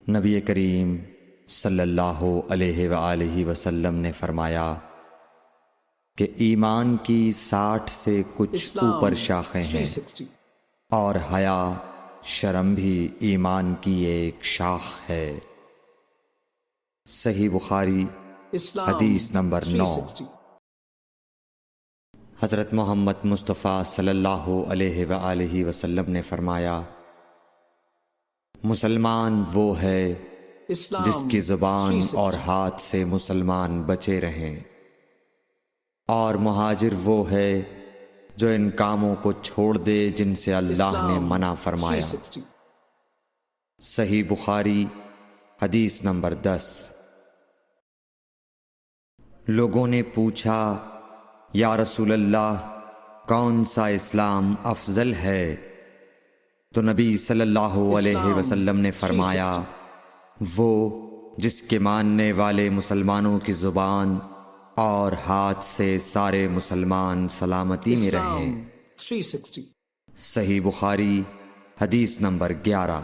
نبی کریم صلی اللہ علیہ وآلہ وسلم نے فرمایا کہ ایمان کی 60 سے کچھ اوپر شاخیں ہیں، اور حیا شرم بھی ایمان کی ایک شاخ ہے۔ صحیح بخاری حدیث نمبر 9۔ حضرت محمد مصطفیٰ صلی اللہ علیہ وآلہ وسلم نے فرمایا، مسلمان وہ ہے جس کی زبان اور ہاتھ سے مسلمان بچے رہیں، اور مہاجر وہ ہے جو ان کاموں کو چھوڑ دے جن سے اللہ نے منع فرمایا۔ صحیح بخاری حدیث نمبر 10۔ لوگوں نے پوچھا، یا رسول اللہ، کون سا اسلام افضل ہے؟ تو نبی صلی اللہ علیہ وسلم نے فرمایا، وہ جس کے ماننے والے مسلمانوں کی زبان اور ہاتھ سے سارے مسلمان سلامتی میں رہیں۔ صحیح بخاری حدیث نمبر 11۔